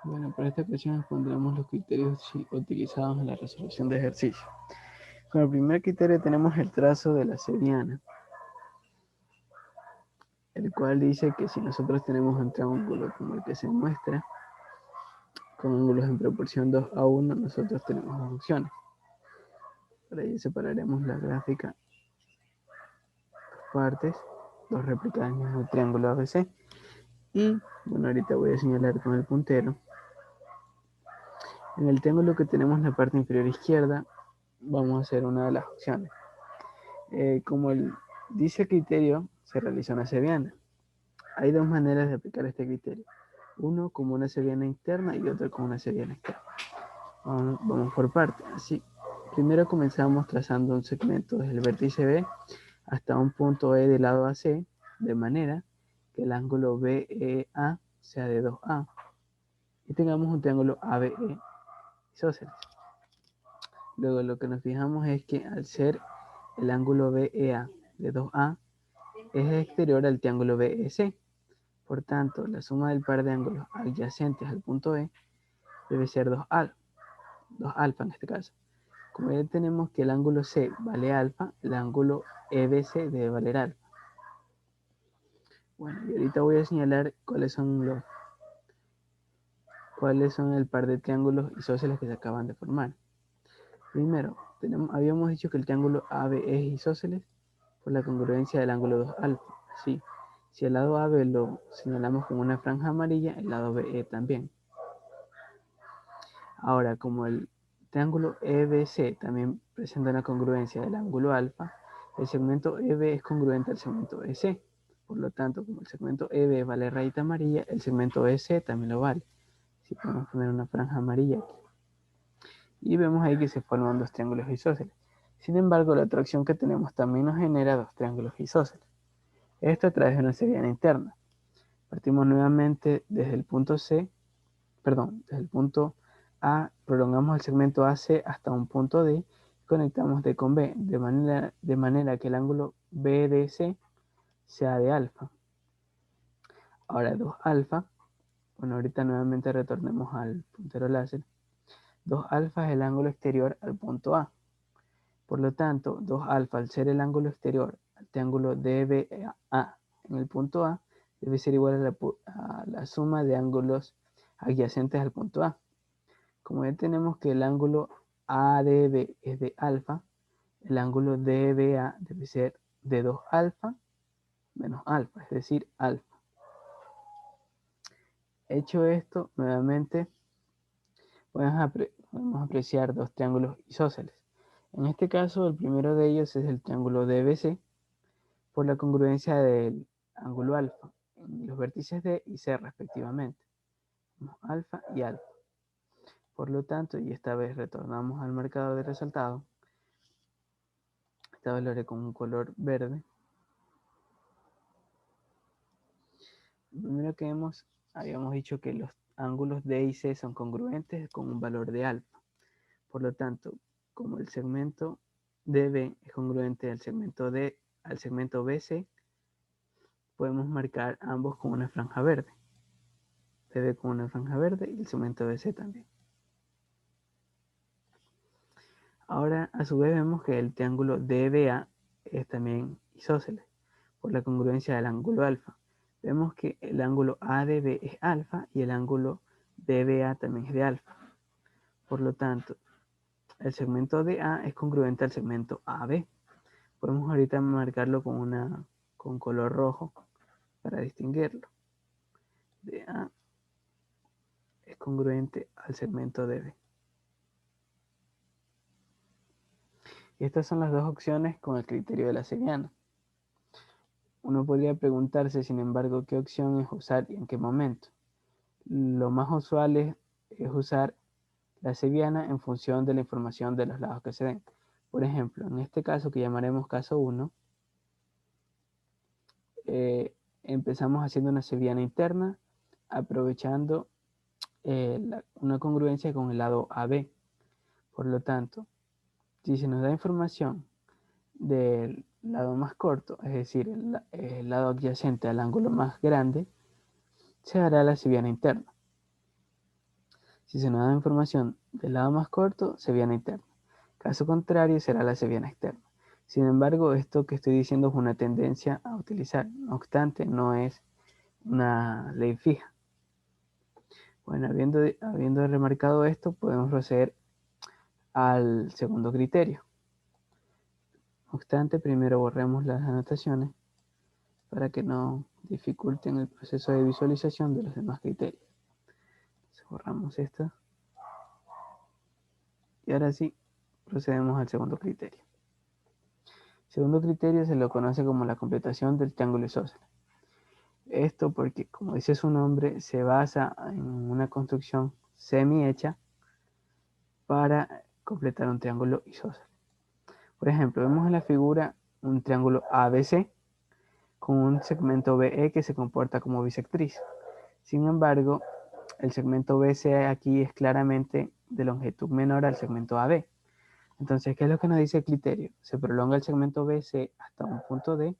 Bueno, para esta ocasión expondremos los criterios utilizados en la resolución de ejercicio. Con el primer criterio tenemos el trazo de la seriana, el cual dice que si nosotros tenemos un triángulo como el que se muestra, con ángulos en proporción 2 a 1, nosotros tenemos dos opciones. Para ello separaremos la gráfica por partes, dos réplicas del mismo triángulo ABC. Y bueno, ahorita voy a señalar con el puntero. En el triángulo que tenemos en la parte inferior izquierda, vamos a hacer una de las opciones. Como dice el criterio, se realiza una seriana. Hay dos maneras de aplicar este criterio. Uno como una seriana interna y otro como una seriana externa. Vamos por partes. Así, primero comenzamos trazando un segmento desde el vértice B hasta un punto E del lado AC, de manera que el ángulo BEA sea de 2A y tengamos un triángulo ABE isósceles. Luego lo que nos fijamos es que al ser el ángulo BEA de 2A es exterior al triángulo BEC. Por tanto, la suma del par de ángulos adyacentes al punto E debe ser 2 alfa en este caso. Como ya tenemos que el ángulo C vale alfa, el ángulo EBC debe valer alfa. Bueno, y ahorita voy a señalar cuáles son el par de triángulos isósceles que se acaban de formar. Primero, habíamos dicho que el triángulo AB es isósceles por la congruencia del ángulo 2 alfa. Así, si el lado AB lo señalamos con una franja amarilla, el lado BE también. Ahora, como el triángulo EBC también presenta una congruencia del ángulo alfa, el segmento EB es congruente al segmento EC. Por lo tanto, como el segmento EB vale rayita amarilla, el segmento EC también lo vale. Así podemos poner una franja amarilla aquí. Y vemos ahí que se forman dos triángulos isósceles. Sin embargo, la otra opción que tenemos también nos genera dos triángulos isósceles. Esto a través de una seriana interna. Partimos nuevamente desde el punto C, desde el punto A, prolongamos el segmento AC hasta un punto D y conectamos D con B, de manera que el ángulo BDC sea de alfa. Ahora 2 alfa, bueno, ahorita nuevamente retornemos al puntero láser. 2 alfa es el ángulo exterior al punto A. Por lo tanto, 2 alfa al ser el ángulo exterior al triángulo DBA en el punto A debe ser igual a la suma de ángulos adyacentes al punto A. Como ya tenemos que el ángulo ADB es de alfa, el ángulo DBA debe ser de 2 alfa menos alfa, es decir, alfa. Hecho esto, nuevamente podemos apreciar dos triángulos isósceles. En este caso, el primero de ellos es el triángulo DBC por la congruencia del ángulo alfa en los vértices D y C respectivamente. Alfa y alfa. Por lo tanto, y esta vez retornamos al marcador de resultado, esta vez lo haré con un color verde. Lo primero que habíamos dicho que los ángulos D y C son congruentes con un valor de alfa. Por lo tanto, como el segmento DB es congruente al segmento BC, podemos marcar ambos con una franja verde. DB con una franja verde y el segmento BC también. Ahora, a su vez, vemos que el triángulo DBA es también isósceles por la congruencia del ángulo alfa. Vemos que el ángulo ADB es alfa y el ángulo DBA también es de alfa. Por lo tanto, el segmento DA es congruente al segmento AB. Podemos ahorita marcarlo con color rojo para distinguirlo. DA es congruente al segmento DB. Y estas son las dos opciones con el criterio de la seriana. Uno podría preguntarse, sin embargo, qué opción es usar y en qué momento. Lo más usual es usar la seriana en función de la información de los lados que se den. Por ejemplo, en este caso que llamaremos caso 1, empezamos haciendo una seriana interna aprovechando una congruencia con el lado AB. Por lo tanto, si se nos da información del lado más corto, es decir, el lado adyacente al ángulo más grande, se hará la seriana interna. Si se nos da información del lado más corto, sevillana interna. Caso contrario, será la sevillana externa. Sin embargo, esto que estoy diciendo es una tendencia a utilizar. No obstante, no es una ley fija. Bueno, habiendo remarcado esto, podemos proceder al segundo criterio. No obstante, primero borremos las anotaciones para que no dificulten el proceso de visualización de los demás criterios. Entonces, borramos esto. Y ahora sí, procedemos al segundo criterio. El segundo criterio se lo conoce como la completación del triángulo isósceles. Esto porque, como dice su nombre, se basa en una construcción semi-hecha para completar un triángulo isósceles. Por ejemplo, vemos en la figura un triángulo ABC con un segmento BE que se comporta como bisectriz. Sin embargo, el segmento BC aquí es claramente de longitud menor al segmento AB. Entonces, ¿qué es lo que nos dice el criterio? Se prolonga el segmento BC hasta un punto D.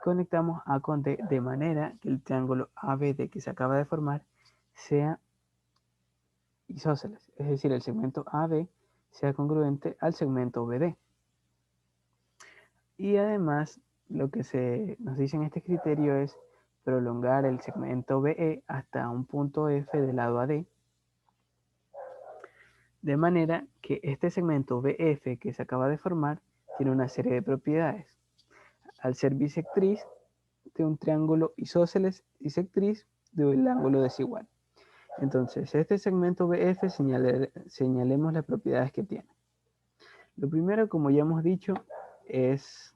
Conectamos A con D de manera que el triángulo ABD que se acaba de formar sea isósceles, es decir, el segmento AB sea congruente al segmento BD. Y además, lo que nos dice en este criterio es prolongar el segmento BE hasta un punto F del lado AD, de manera que este segmento BF que se acaba de formar tiene una serie de propiedades. Al ser bisectriz de un triángulo isósceles, bisectriz de un ángulo desigual. Entonces, este segmento BF señalemos las propiedades que tiene. Lo primero, como ya hemos dicho, es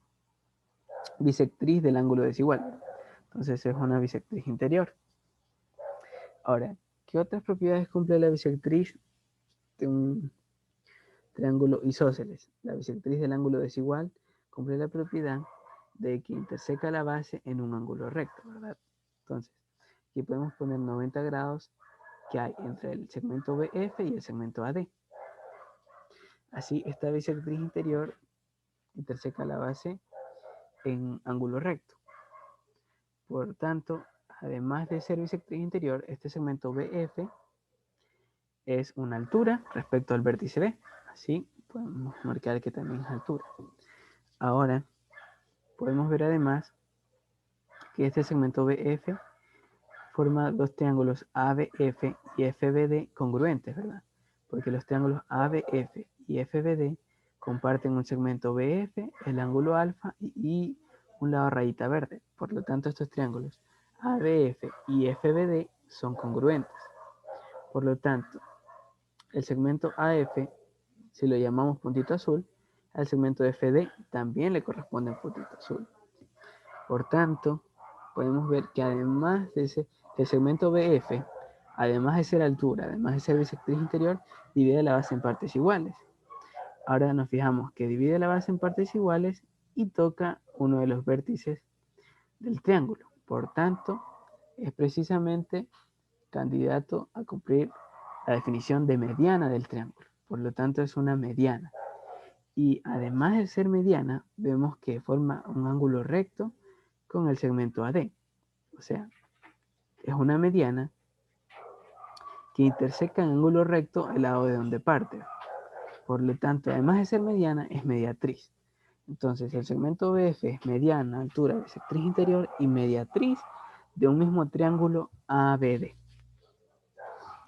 bisectriz del ángulo desigual. Entonces es una bisectriz interior. Ahora, ¿qué otras propiedades cumple la bisectriz de un triángulo isósceles? La bisectriz del ángulo desigual cumple la propiedad de que interseca la base en un ángulo recto, ¿verdad? Entonces, aquí podemos poner 90 grados que hay entre el segmento BF y el segmento AD. Así, esta bisectriz interior interseca la base en ángulo recto. Por tanto, además de ser bisectriz interior, este segmento BF es una altura respecto al vértice B. Así podemos marcar que también es altura. Ahora, podemos ver además que este segmento BF forma dos triángulos ABF y FBD congruentes, ¿verdad? Porque los triángulos ABF y FBD comparten un segmento BF, el ángulo alfa y un lado rayita verde. Por lo tanto, estos triángulos ABF y FBD son congruentes. Por lo tanto, el segmento AF, si lo llamamos puntito azul, al segmento FD también le corresponde un puntito azul. Por tanto, podemos ver que además de el segmento BF, además de ser altura, además de ser bisectriz interior, divide la base en partes iguales. Ahora nos fijamos que divide la base en partes iguales y toca uno de los vértices del triángulo. Por tanto, es precisamente candidato a cumplir la definición de mediana del triángulo. Por lo tanto, es una mediana. Y además de ser mediana, vemos que forma un ángulo recto con el segmento AD. O sea, es una mediana que interseca en ángulo recto el lado de donde parte. Por lo tanto, además de ser mediana, es mediatriz. Entonces, el segmento BF es mediana, altura, bisectriz interior y mediatriz de un mismo triángulo ABD.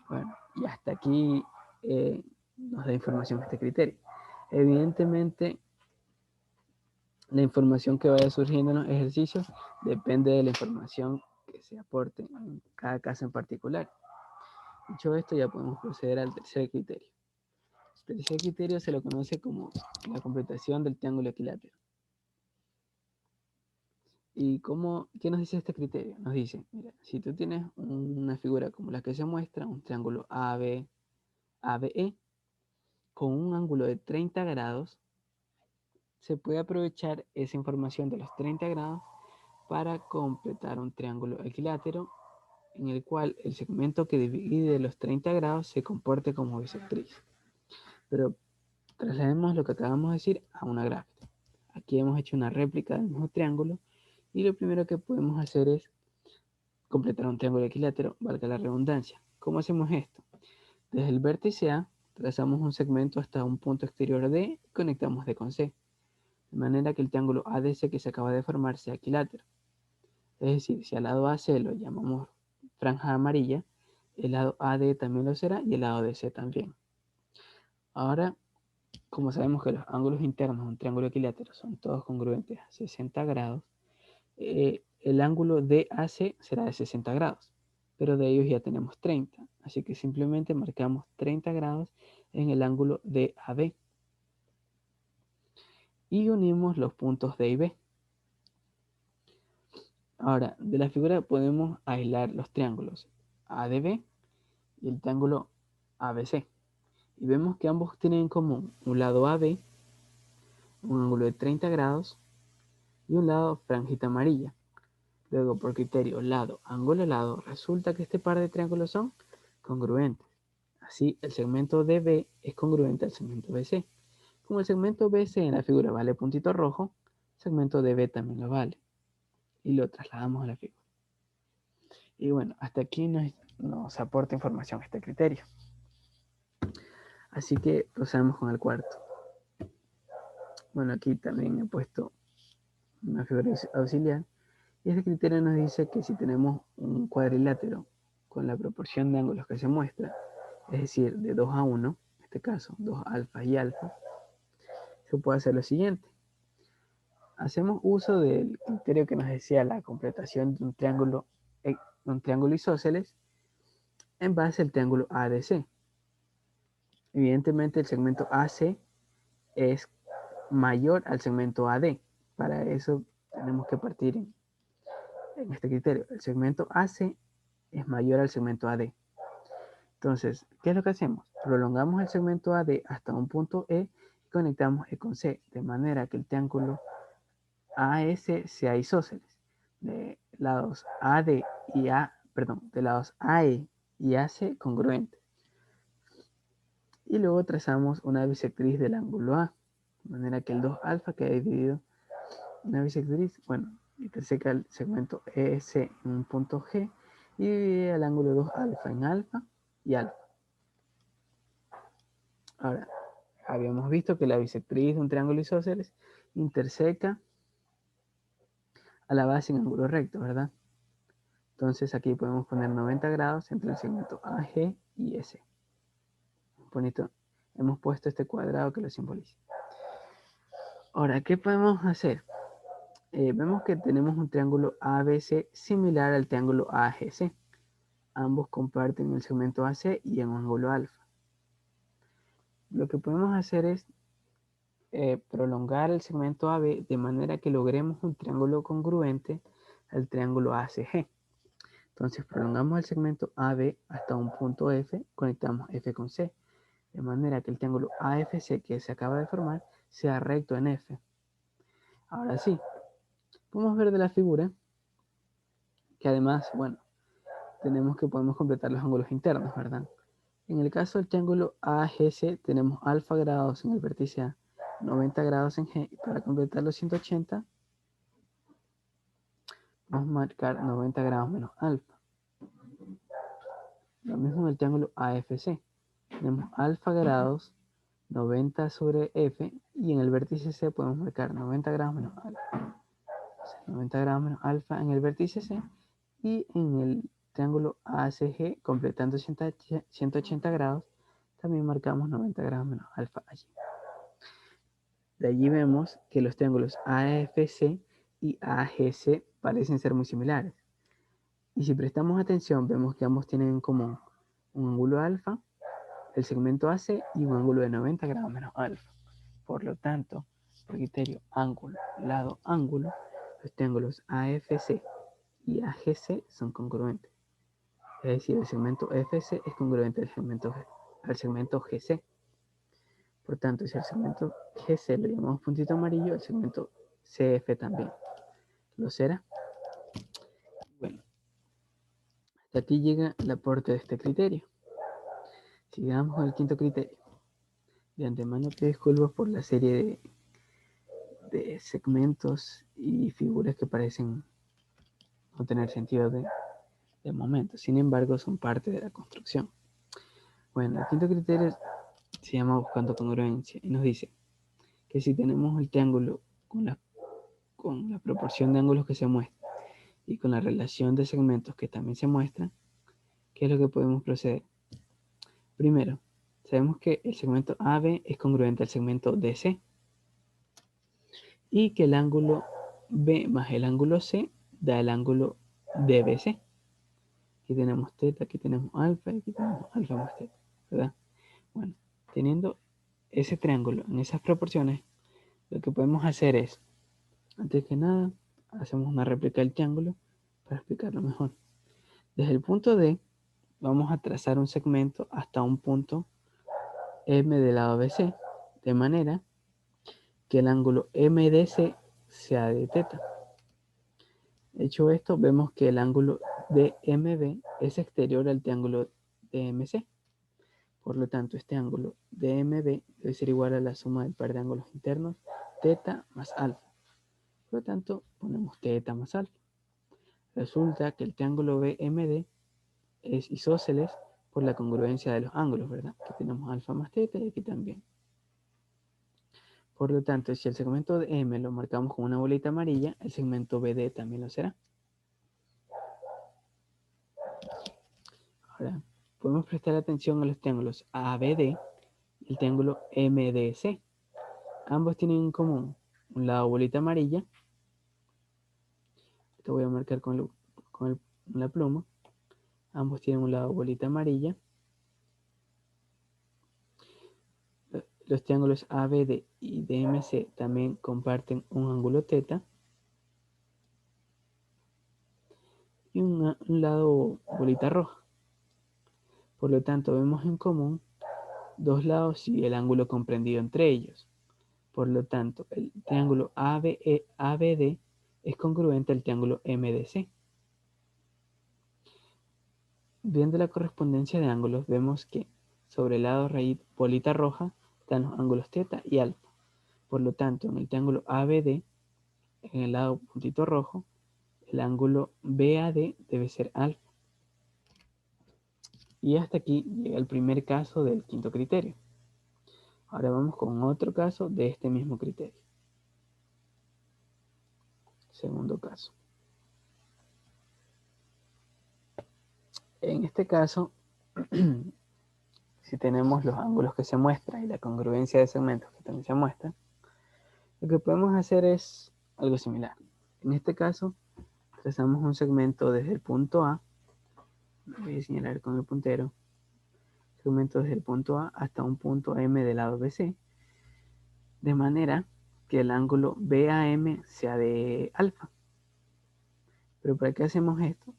Bueno, y hasta aquí nos da información este criterio. Evidentemente, la información que vaya surgiendo en los ejercicios depende de la información que se aporte en cada caso en particular. Dicho esto, ya podemos proceder al tercer criterio. El tercer criterio se lo conoce como la completación del triángulo equilátero. ¿Y qué nos dice este criterio? Nos dice, mira, si tú tienes una figura como la que se muestra, un triángulo ABE, con un ángulo de 30 grados, se puede aprovechar esa información de los 30 grados para completar un triángulo equilátero en el cual el segmento que divide los 30 grados se comporte como bisectriz. Pero traslademos lo que acabamos de decir a una gráfica. Aquí hemos hecho una réplica del mismo triángulo y lo primero que podemos hacer es completar un triángulo equilátero, valga la redundancia. ¿Cómo hacemos esto? Desde el vértice A, trazamos un segmento hasta un punto exterior D y conectamos D con C, de manera que el triángulo ADC que se acaba de formar sea equilátero. Es decir, si al lado AC lo llamamos franja amarilla, el lado AD también lo será y el lado DC también. Ahora, como sabemos que los ángulos internos de un triángulo equilátero son todos congruentes a 60 grados, el ángulo DAC será de 60 grados, pero de ellos ya tenemos 30, así que simplemente marcamos 30 grados en el ángulo DAB y unimos los puntos D y B. Ahora, de la figura podemos aislar los triángulos ADB y el triángulo ABC. Y vemos que ambos tienen en común un lado AB, un ángulo de 30 grados, y un lado franjita amarilla. Luego, por criterio lado, ángulo, lado, resulta que este par de triángulos son congruentes. Así, el segmento DB es congruente al segmento BC. Como el segmento BC en la figura vale puntito rojo, el segmento DB también lo vale. Y lo trasladamos a la figura. Y bueno, hasta aquí nos aporta información este criterio. Así que procedamos con el cuarto. Bueno, aquí también he puesto una figura auxiliar. Y este criterio nos dice que si tenemos un cuadrilátero con la proporción de ángulos que se muestra, es decir, de 2 a 1, en este caso 2 alfa y alfa, se puede hacer lo siguiente. Hacemos uso del criterio que nos decía la completación de un triángulo isósceles en base al triángulo ADC. Evidentemente el segmento AC es mayor al segmento AD. Para eso tenemos que partir en este criterio. El segmento AC es mayor al segmento AD. Entonces, ¿qué es lo que hacemos? Prolongamos el segmento AD hasta un punto E y conectamos E con C, de manera que el triángulo AS sea isósceles. De lados AD y de lados AE y AC congruentes. Y luego trazamos una bisectriz del ángulo A, de manera que el 2 alfa queda dividido en una bisectriz, bueno, interseca el segmento ES en un punto G y divide el ángulo 2 alfa en alfa y alfa. Ahora, habíamos visto que la bisectriz de un triángulo isósceles interseca a la base en ángulo recto, ¿verdad? Entonces aquí podemos poner 90 grados entre el segmento AG y S. Bonito. Hemos puesto este cuadrado que lo simboliza. Ahora, ¿qué podemos hacer? Vemos que tenemos un triángulo ABC similar al triángulo AGC. Ambos comparten el segmento AC y en un ángulo alfa. Lo que podemos hacer es prolongar el segmento AB de manera que logremos un triángulo congruente al triángulo ACG. Entonces prolongamos el segmento AB hasta un punto F, conectamos F con C, de manera que el triángulo AFC que se acaba de formar sea recto en F. Ahora sí, podemos ver de la figura que además, bueno, podemos completar los ángulos internos, ¿verdad? En el caso del triángulo AGC tenemos alfa grados en el vértice A, 90 grados en G, y para completar los 180 vamos a marcar 90 grados menos alfa. Lo mismo en el triángulo AFC. Tenemos alfa grados, 90 sobre F, y en el vértice C podemos marcar 90 grados menos alfa. O sea, 90 grados menos alfa en el vértice C, y en el triángulo ACG, completando 180 grados, también marcamos 90 grados menos alfa allí. De allí vemos que los triángulos AFC y AGC parecen ser muy similares. Y si prestamos atención, vemos que ambos tienen en común un ángulo alfa, el segmento AC y un ángulo de 90 grados menos alfa. Por lo tanto, por criterio ángulo, lado, ángulo, los triángulos AFC y AGC son congruentes. Es decir, el segmento FC es congruente al segmento GC. Por tanto, si el segmento GC lo llamamos puntito amarillo, el segmento CF también lo será. Bueno, hasta aquí llega el aporte de este criterio. Sigamos con el quinto criterio. De antemano te disculpo por la serie de segmentos y figuras que parecen no tener sentido de momento. Sin embargo, son parte de la construcción. Bueno, el quinto criterio se llama buscando congruencia y nos dice que si tenemos el triángulo con la proporción de ángulos que se muestra y con la relación de segmentos que también se muestra, ¿qué es lo que podemos proceder? Primero, sabemos que el segmento AB es congruente al segmento DC y que el ángulo B más el ángulo C da el ángulo DBC. Aquí tenemos teta, aquí tenemos alfa y aquí tenemos alfa más teta, ¿verdad? Bueno, teniendo ese triángulo en esas proporciones, lo que podemos hacer es, antes que nada, hacemos una réplica del triángulo para explicarlo mejor. Desde el punto D, vamos a trazar un segmento hasta un punto M del lado BC, de manera que el ángulo MDC sea de teta. Hecho esto, vemos que el ángulo DMB es exterior al triángulo DMC. Por lo tanto, este ángulo DMB debe ser igual a la suma del par de ángulos internos, teta más alfa. Por lo tanto, ponemos teta más alfa. Resulta que el triángulo BMD es isósceles por la congruencia de los ángulos, ¿verdad? Aquí tenemos alfa más teta y aquí también. Por lo tanto, si el segmento de M lo marcamos con una bolita amarilla, el segmento BD también lo será. Ahora, podemos prestar atención a los triángulos ABD y el triángulo MDC. Ambos tienen en común un lado bolita amarilla. Esto voy a marcar con la pluma. Ambos tienen un lado bolita amarilla. Los triángulos ABD y DMC también comparten un ángulo teta y un lado bolita roja. Por lo tanto, vemos en común dos lados y el ángulo comprendido entre ellos. Por lo tanto, el triángulo ABD es congruente al triángulo MDC. Viendo la correspondencia de ángulos, vemos que sobre el lado bolita roja están los ángulos teta y alfa. Por lo tanto, en el triángulo ABD, en el lado puntito rojo, el ángulo BAD debe ser alfa. Y hasta aquí llega el primer caso del quinto criterio. Ahora vamos con otro caso de este mismo criterio. Segundo caso. En este caso, si tenemos los ángulos que se muestran y la congruencia de segmentos que también se muestran, lo que podemos hacer es algo similar. En este caso, trazamos un segmento desde el punto A, voy a señalar con el puntero, segmento desde el punto A hasta un punto M del lado BC, de manera que el ángulo BAM sea de alfa. ¿Pero para qué hacemos esto?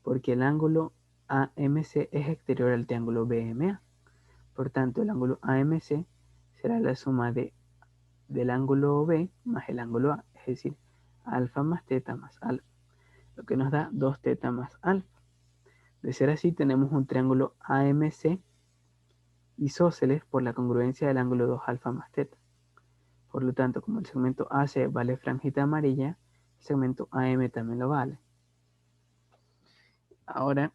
Porque el ángulo AMC es exterior al triángulo BMA. Por tanto, el ángulo AMC será la suma del ángulo B más el ángulo A, es decir, alfa más teta más alfa, lo que nos da 2 teta más alfa. De ser así, tenemos un triángulo AMC isósceles por la congruencia del ángulo 2 alfa más teta. Por lo tanto, como el segmento AC vale franjita amarilla, el segmento AM también lo vale. Ahora,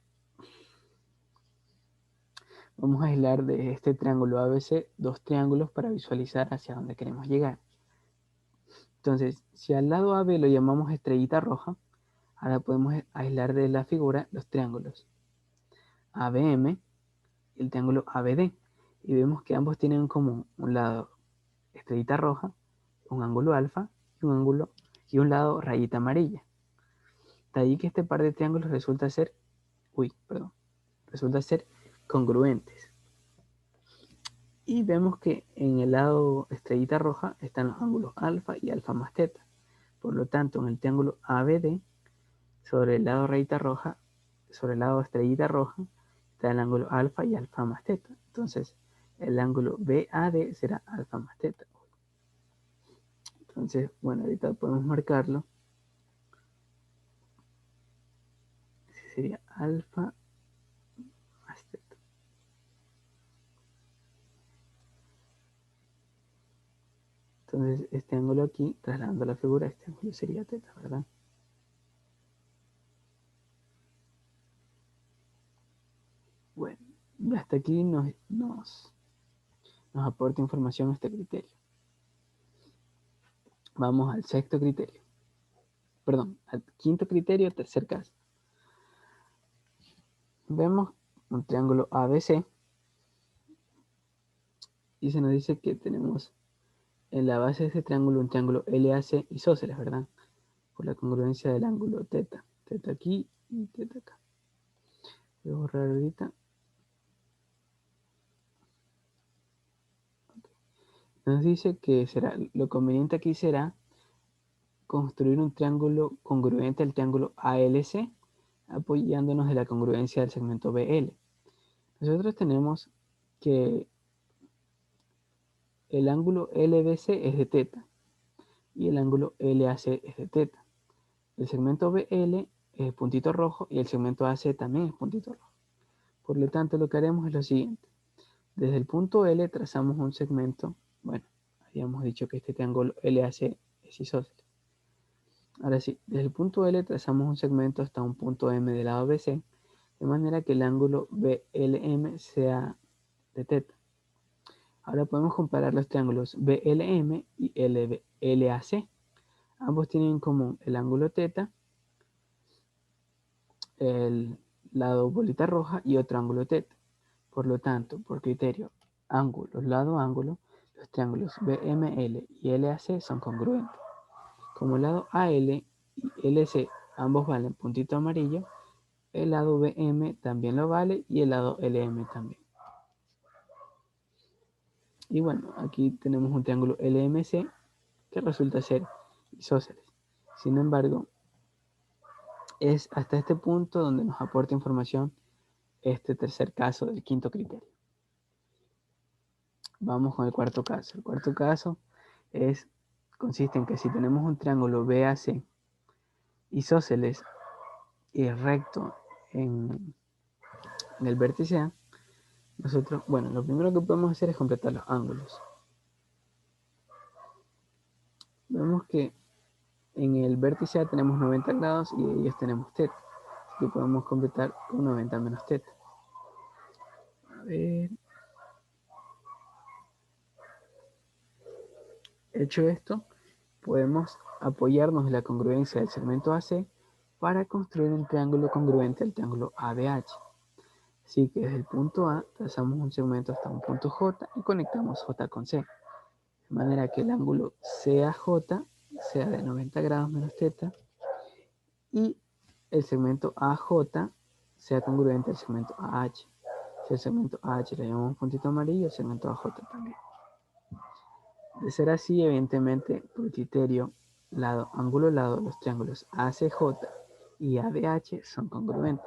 vamos a aislar de este triángulo ABC dos triángulos para visualizar hacia dónde queremos llegar. Entonces, si al lado AB lo llamamos estrellita roja, ahora podemos aislar de la figura los triángulos ABM y el triángulo ABD. Y vemos que ambos tienen en común un lado estrellita roja, un ángulo alfa y un lado rayita amarilla. De ahí que este par de triángulos resulta ser congruentes. Y vemos que en el lado estrellita roja están los ángulos alfa y alfa más teta. Por lo tanto, en el triángulo ABD, sobre el lado rayita roja, sobre el lado estrellita roja, está el ángulo alfa y alfa más teta. Entonces, el ángulo BAD será alfa más teta. Entonces, bueno, ahorita podemos marcarlo. Ese sería alfa más teta. Entonces, este ángulo aquí, trasladando la figura, este ángulo sería teta, ¿verdad? Bueno, Y hasta aquí nos aporta información este criterio. Vamos al sexto criterio. Perdón, al quinto criterio, tercer caso. Vemos un triángulo ABC y se nos dice que tenemos en la base de este triángulo un triángulo LAC isósceles, ¿verdad? Por la congruencia del ángulo teta. Teta aquí y teta acá. Voy a borrar ahorita. Nos dice que lo conveniente aquí será construir un triángulo congruente al triángulo ALC, apoyándonos de la congruencia del segmento BL. Nosotros tenemos que el ángulo LBC es de teta y el ángulo LAC es de teta. El segmento BL es puntito rojo y el segmento AC también es puntito rojo. Por lo tanto, lo que haremos es lo siguiente. Desde el punto L trazamos un segmento. Bueno, habíamos dicho que este triángulo LAC es isósceles. Ahora sí, desde el punto L trazamos un segmento hasta un punto M del lado BC, de manera que el ángulo BLM sea de teta. Ahora podemos comparar los triángulos BLM y LAC. Ambos tienen en común el ángulo teta, el lado bolita roja y otro ángulo teta. Por lo tanto, por criterio ángulo, lado, ángulo, los triángulos BML y LAC son congruentes. Como el lado AL y LC ambos valen puntito amarillo, el lado BM también lo vale y el lado LM también. Y bueno, aquí tenemos un triángulo LMC que resulta ser isósceles. Sin embargo, es hasta este punto donde nos aporta información este tercer caso del quinto criterio. Vamos con el cuarto caso. El cuarto caso consiste en que si tenemos un triángulo BAC isósceles y recto en el vértice A, nosotros, bueno, lo primero que podemos hacer es completar los ángulos. Vemos que en el vértice A tenemos 90 grados y ellos tenemos θ. Así que podemos completar con 90 menos θ. A ver. Hecho esto, podemos apoyarnos en la congruencia del segmento AC para construir un triángulo congruente al triángulo ABH. Así que desde el punto A trazamos un segmento hasta un punto J y conectamos J con C. De manera que el ángulo CAJ sea de 90 grados menos θ y el segmento AJ sea congruente al segmento AH. Si el segmento AH le llamamos puntito amarillo, el segmento AJ también. De ser así, evidentemente, por criterio lado, ángulo, lado, los triángulos ACJ y ABH son congruentes.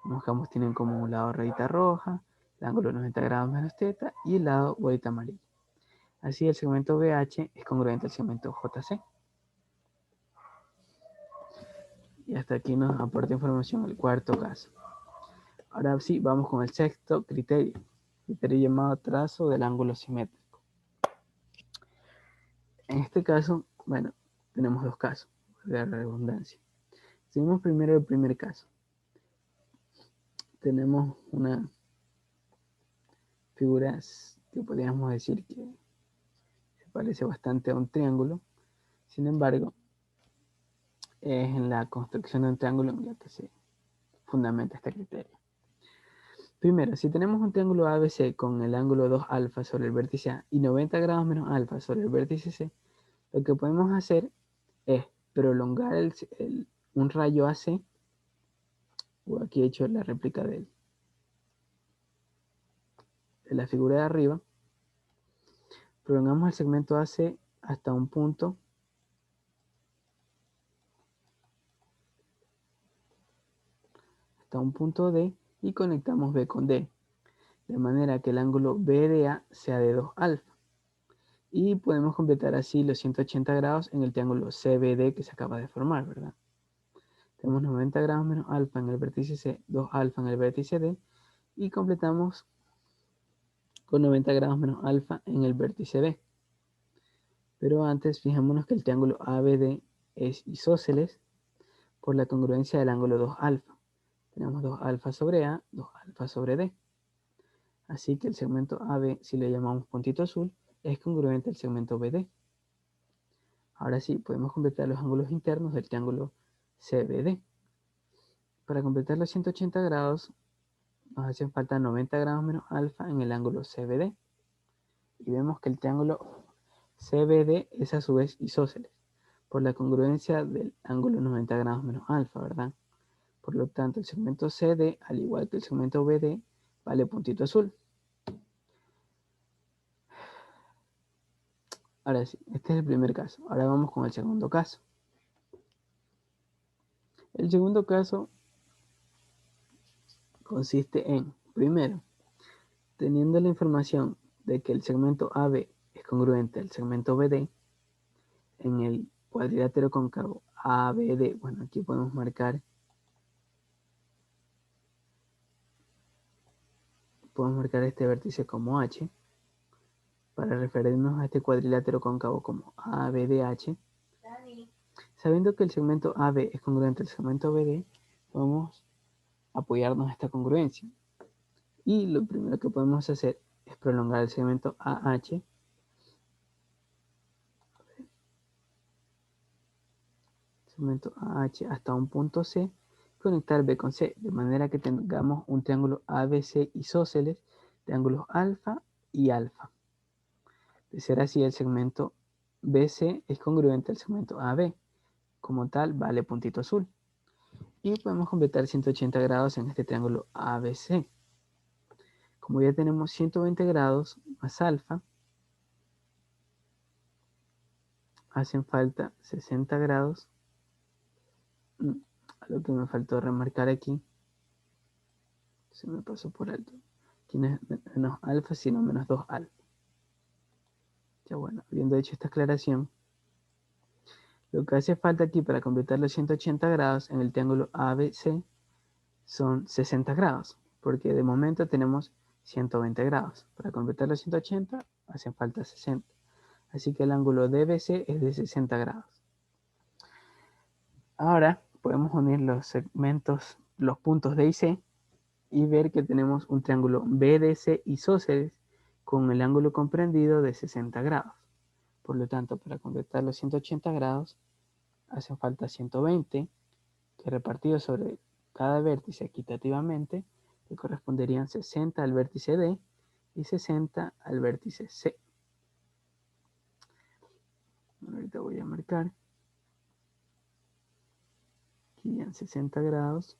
Como ambos tienen como un lado rayita roja, el ángulo 90 grados menos θ y el lado bolita amarilla. Así el segmento BH es congruente al segmento JC. Y hasta aquí nos aporta información el cuarto caso. Ahora sí, vamos con el sexto criterio. Criterio llamado trazo del ángulo simétrico. En este caso, bueno, tenemos dos casos, de redundancia. Seguimos primero el primer caso. Tenemos una figura que podríamos decir que se parece bastante a un triángulo. Sin embargo, es en la construcción de un triángulo en la que se fundamenta este criterio. Primero, si tenemos un triángulo ABC con el ángulo 2 alfa sobre el vértice A y 90 grados menos alfa sobre el vértice C, lo que podemos hacer es prolongar un rayo AC, o aquí he hecho la réplica de la figura de arriba, prolongamos el segmento AC hasta un punto D y conectamos B con D, de manera que el ángulo BDA sea de 2 alfa. Y podemos completar así los 180 grados en el triángulo CBD que se acaba de formar, ¿verdad? Tenemos 90 grados menos alfa en el vértice C, 2 alfa en el vértice D, y completamos con 90 grados menos alfa en el vértice B. Pero antes, fijémonos que el triángulo ABD es isósceles por la congruencia del ángulo 2 alfa. Tenemos 2 alfa sobre A, 2 alfa sobre D. Así que el segmento AB, si le llamamos puntito azul, es congruente al segmento BD. Ahora sí, podemos completar los ángulos internos del triángulo CBD. Para completar los 180 grados, nos hacen falta 90 grados menos alfa en el ángulo CBD. Y vemos que el triángulo CBD es a su vez isósceles, por la congruencia del ángulo 90 grados menos alfa, ¿verdad? Por lo tanto, el segmento CD, al igual que el segmento BD, vale puntito azul. Ahora sí, este es el primer caso. Ahora vamos con el segundo caso. El segundo caso consiste en, primero, teniendo la información de que el segmento AB es congruente al segmento BD, en el cuadrilátero cóncavo ABD, bueno, aquí podemos marcar este vértice como H, para referirnos a este cuadrilátero cóncavo como ABDH. Sabiendo que el segmento AB es congruente al segmento BD, podemos apoyarnos a esta congruencia. Y lo primero que podemos hacer es prolongar el segmento AH hasta un punto C, conectar B con C, de manera que tengamos un triángulo ABC isósceles de ángulos alfa y alfa. De ser así, el segmento BC es congruente al segmento AB. Como tal, vale puntito azul. Y podemos completar 180 grados en este triángulo ABC. Como ya tenemos 120 grados más alfa, hacen falta 60 grados. Lo que me faltó remarcar aquí, se me pasó por alto. Aquí no es menos alfa, sino menos 2 alfa. Ya bueno, habiendo hecho esta aclaración, lo que hace falta aquí para completar los 180 grados en el triángulo ABC son 60 grados, porque de momento tenemos 120 grados. Para completar los 180 hacen falta 60. Así que el ángulo DBC es de 60 grados. Ahora podemos unir los segmentos, los puntos D y C, y ver que tenemos un triángulo BDC isósceles con el ángulo comprendido de 60 grados. Por lo tanto, para completar los 180 grados, hacen falta 120, que repartidos sobre cada vértice equitativamente, le corresponderían 60 al vértice D y 60 al vértice C. Bueno, ahorita voy a marcar. Aquí en 60 grados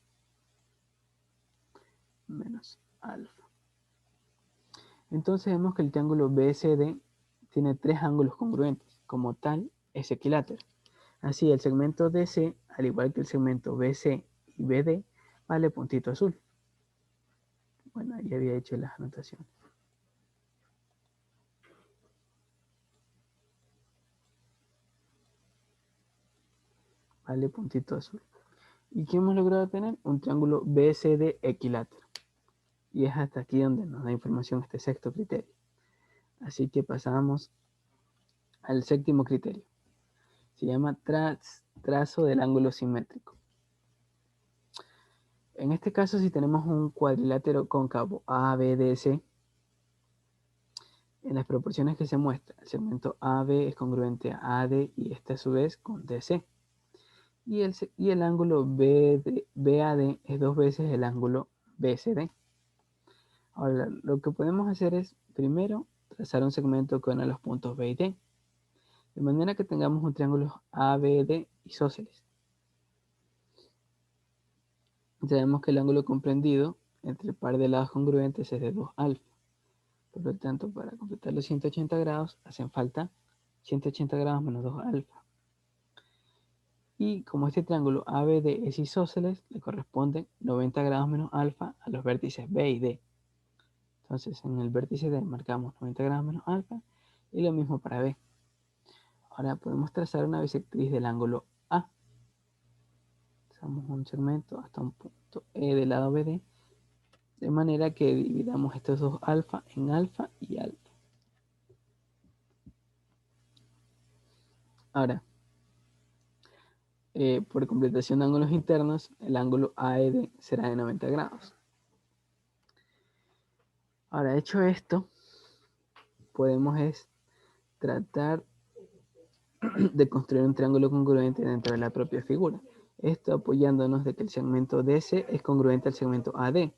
menos alfa. Entonces vemos que el triángulo BCD tiene tres ángulos congruentes. Como tal, es equilátero. Así, el segmento DC, al igual que el segmento BC y BD, vale puntito azul. Bueno, ya había hecho las anotaciones. Vale puntito azul. ¿Y qué hemos logrado tener? Un triángulo BCD equilátero. Y es hasta aquí donde nos da información este sexto criterio. Así que pasamos al séptimo criterio. Se llama trazo del ángulo simétrico. En este caso, si tenemos un cuadrilátero cóncavo ABDC, en las proporciones que se muestra, el segmento AB es congruente a AD y este a su vez con DC. Y el ángulo BAD es dos veces el ángulo BCD. Ahora, lo que podemos hacer es, primero, trazar un segmento que une los puntos B y D, de manera que tengamos un triángulo ABD isósceles. Sabemos que el ángulo comprendido entre el par de lados congruentes es de 2 alfa. Por lo tanto, para completar los 180 grados, hacen falta 180 grados menos 2 alfa. Y como este triángulo ABD es isósceles, le corresponden 90 grados menos alfa a los vértices B y D. Entonces, en el vértice D marcamos 90 grados menos alfa y lo mismo para B. Ahora podemos trazar una bisectriz del ángulo A. Trazamos un segmento hasta un punto E del lado BD, de manera que dividamos estos dos alfa en alfa y alfa. Ahora, por completación de ángulos internos, el ángulo AED será de 90 grados. Ahora, hecho esto, podemos tratar de construir un triángulo congruente dentro de la propia figura. Esto apoyándonos de que el segmento DC es congruente al segmento AD.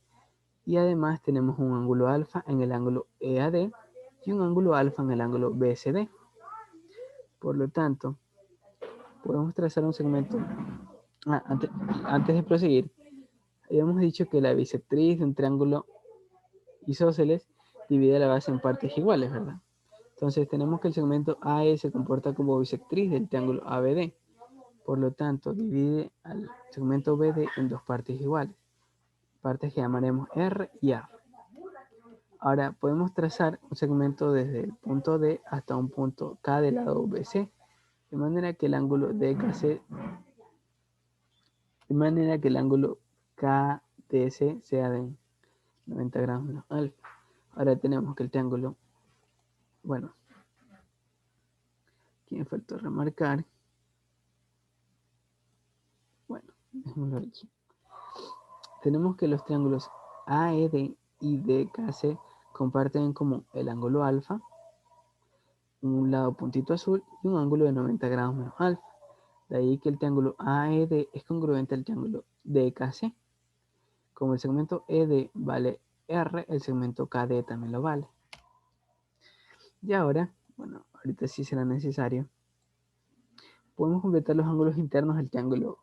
Y además tenemos un ángulo alfa en el ángulo EAD y un ángulo alfa en el ángulo BCD. Por lo tanto, podemos trazar un segmento. Antes de proseguir, habíamos dicho que la bisectriz de un triángulo isósceles divide la base en partes iguales, ¿verdad? Entonces tenemos que el segmento AE se comporta como bisectriz del triángulo ABD. Por lo tanto, divide al segmento BD en dos partes iguales, partes que llamaremos R y A. Ahora podemos trazar un segmento desde el punto D hasta un punto K del lado BC, de manera que el ángulo DKC, de manera que el ángulo KDC sea de 90 grados menos alfa. Ahora tenemos que el triángulo, bueno, aquí me faltó remarcar, bueno, dejémoslo aquí. Tenemos que los triángulos AED y DKC comparten en común el ángulo alfa, un lado puntito azul y un ángulo de 90 grados menos alfa. De ahí que el triángulo AED es congruente al triángulo DKC. Como el segmento ED vale R, el segmento KD también lo vale. Y ahora, bueno, ahorita sí será necesario, podemos completar los ángulos internos del triángulo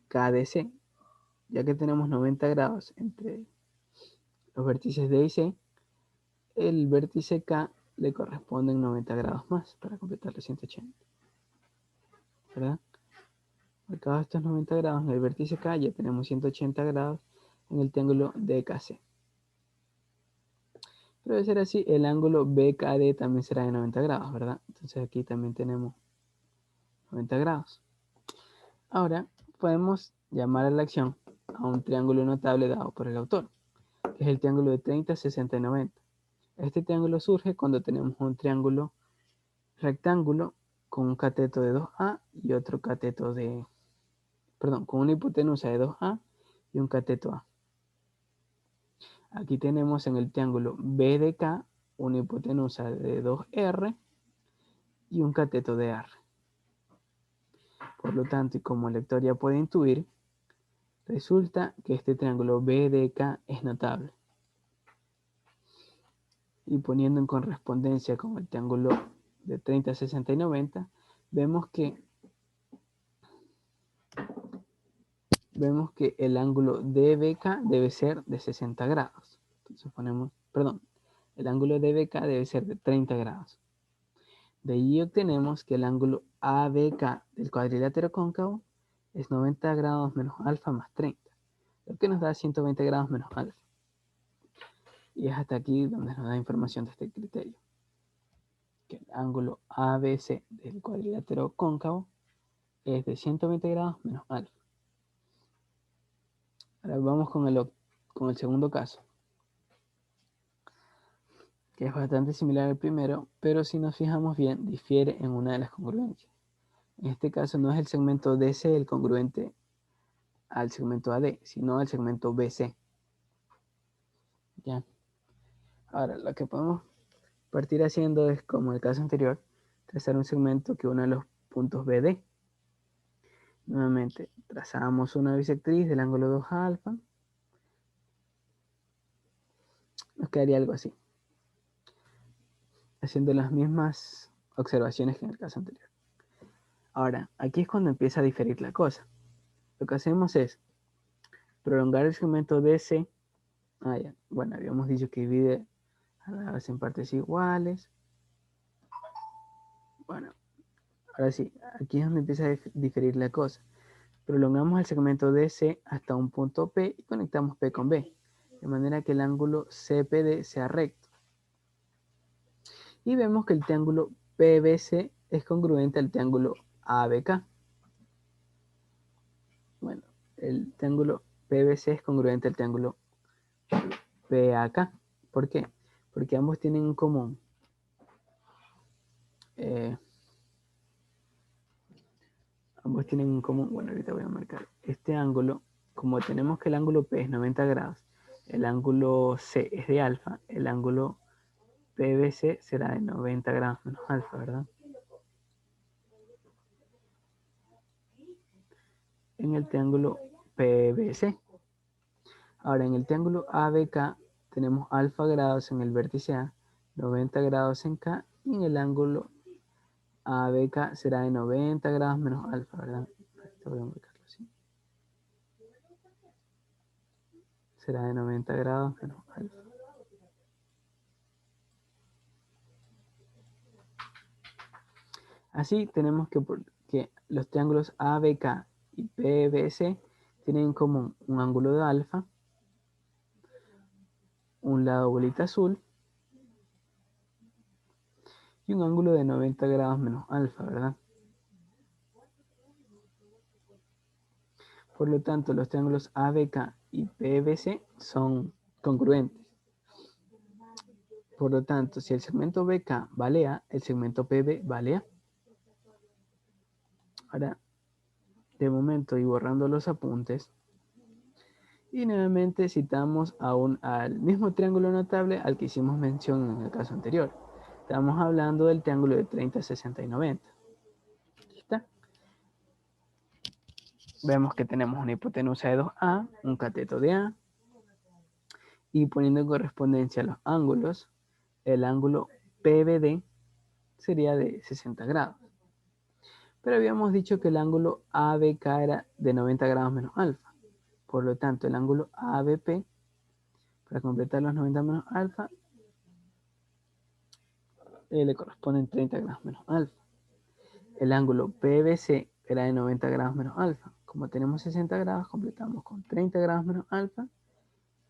KDC, ya que tenemos 90 grados entre los vértices D y C, el vértice K le corresponden 90 grados más para completar los 180, ¿verdad? Marcados estos 90 grados en el vértice K, ya tenemos 180 grados en el triángulo DKC. Pero de ser así, el ángulo BKD también será de 90 grados, ¿verdad? Entonces aquí también tenemos 90 grados. Ahora podemos llamar a la acción a un triángulo notable dado por el autor, que es el triángulo de 30, 60 y 90. Este triángulo surge cuando tenemos un triángulo rectángulo con un cateto de 2A y otro cateto de, perdón, con una hipotenusa de 2A y un cateto A. Aquí tenemos en el triángulo BDK una hipotenusa de 2R y un cateto de R. Por lo tanto, y como el lector ya puede intuir, resulta que este triángulo BDK es notable. Y poniendo en correspondencia con el triángulo de 30, 60 y 90, vemos que el ángulo DBK debe ser de 60 grados. Entonces ponemos, perdón, el ángulo DBK debe ser de 30 grados. De ahí obtenemos que el ángulo ABK del cuadrilátero cóncavo es 90 grados menos alfa más 30, lo que nos da 120 grados menos alfa. Y es hasta aquí donde nos da información de este criterio. Que el ángulo ABC del cuadrilátero cóncavo es de 120 grados menos alfa. Ahora vamos con el segundo caso, que es bastante similar al primero, pero si nos fijamos bien, difiere en una de las congruencias. En este caso no es el segmento DC el congruente al segmento AD, sino al segmento BC. ¿Ya? Ahora, lo que podemos partir haciendo es, como en el caso anterior, trazar un segmento que une los puntos BD. Nuevamente, trazamos una bisectriz del ángulo 2 alfa. Nos quedaría algo así, haciendo las mismas observaciones que en el caso anterior. Ahora, aquí es cuando empieza a diferir la cosa. Lo que hacemos es prolongar el segmento DC. Bueno, habíamos dicho que divide a la base en partes iguales. Bueno, ahora sí, aquí es donde empieza a diferir la cosa. Prolongamos el segmento DC hasta un punto P y conectamos P con B, de manera que el ángulo CPD sea recto. Y vemos que el triángulo PBC es congruente al triángulo ABK. Bueno, el triángulo PBC es congruente al triángulo PAK. ¿Por qué? Porque ambos tienen en común bueno, ahorita voy a marcar este ángulo. Como tenemos que el ángulo P es 90 grados, el ángulo C es de alfa, el ángulo PBC será de 90 grados menos alfa, ¿verdad? En el triángulo PBC. Ahora, en el triángulo ABK tenemos alfa grados en el vértice A, 90 grados en K, y en el ángulo ABK será de 90 grados menos alfa, ¿verdad? Esto voy a marcarlo así. Será de 90 grados menos alfa. Así tenemos que los triángulos ABK y PBC tienen en común un ángulo de alfa, un lado bolita azul y un ángulo de 90 grados menos alfa, ¿verdad? Por lo tanto, los triángulos ABK y PBC son congruentes. Por lo tanto, si el segmento BK vale A, el segmento PB vale A. Ahora, de momento, y borrando los apuntes, y nuevamente citamos al mismo triángulo notable al que hicimos mención en el caso anterior. Estamos hablando del triángulo de 30, 60 y 90. ¿Está? Vemos que tenemos una hipotenusa de 2A, un cateto de A, y poniendo en correspondencia los ángulos, el ángulo PBD sería de 60 grados. Pero habíamos dicho que el ángulo ABK era de 90 grados menos alfa. Por lo tanto, el ángulo ABP, para completar los 90 menos alfa, le corresponden 30 grados menos alfa. El ángulo PBC era de 90 grados menos alfa. Como tenemos 60 grados, completamos con 30 grados menos alfa.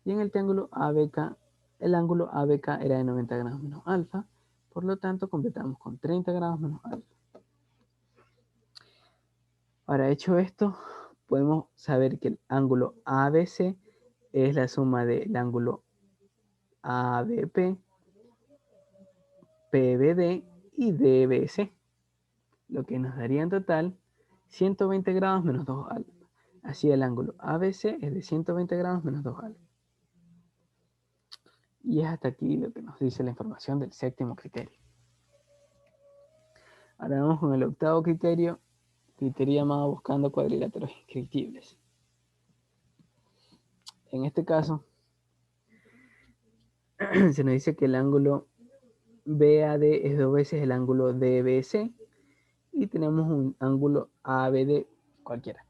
Y en el triángulo ABK, el ángulo ABK era de 90 grados menos alfa. Por lo tanto, completamos con 30 grados menos alfa. Ahora, hecho esto, podemos saber que el ángulo ABC es la suma del ángulo ABP, PBD y DBC, lo que nos daría en total 120 grados menos 2 alfa. Así el ángulo ABC es de 120 grados menos 2 alfa. Y es hasta aquí lo que nos dice la información del séptimo criterio. Ahora vamos con el octavo criterio llamado buscando cuadriláteros inscriptibles. En este caso, se nos dice que el ángulo BAD es dos veces el ángulo DBC y tenemos un ángulo ABD cualquiera.